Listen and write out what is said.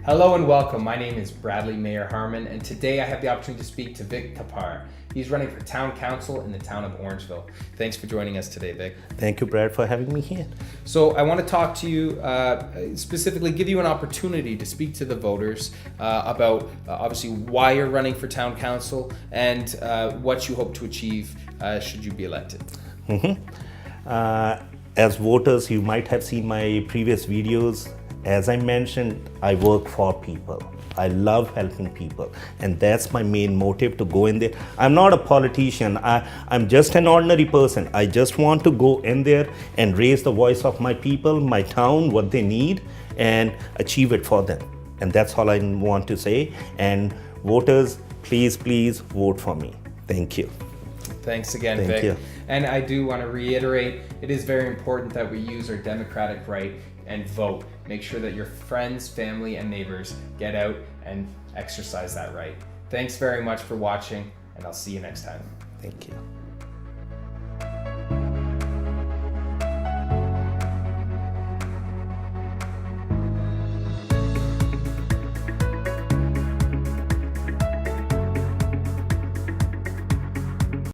Hello and welcome. My name is Bradleymayerharman, and today I have the opportunity to speak to Vic Thapar. He's running for town council in the town of Orangeville. Thanks for joining us today, Vic. Thank you, Brad, for having me here. So I want to talk to you, specifically give you an opportunity to speak to the voters about obviously why you're running for town council and what you hope to achieve should you be elected. As voters, you might have seen my previous videos. As I mentioned, I work for people. I love helping people, and that's my main motive to go in there. I'm not a politician. I'm just an ordinary person. I just want to go in there and raise the voice of my people, my town, what they need, and achieve it for them. And that's all I want to say. And voters, please vote for me. Thank you. Thanks again, Vic. Thank you. And I do want to reiterate, it is very important that we use our democratic right and vote. Make sure that your friends, family, and neighbors get out and exercise that right. Thanks very much for watching, and I'll see you next time. Thank you.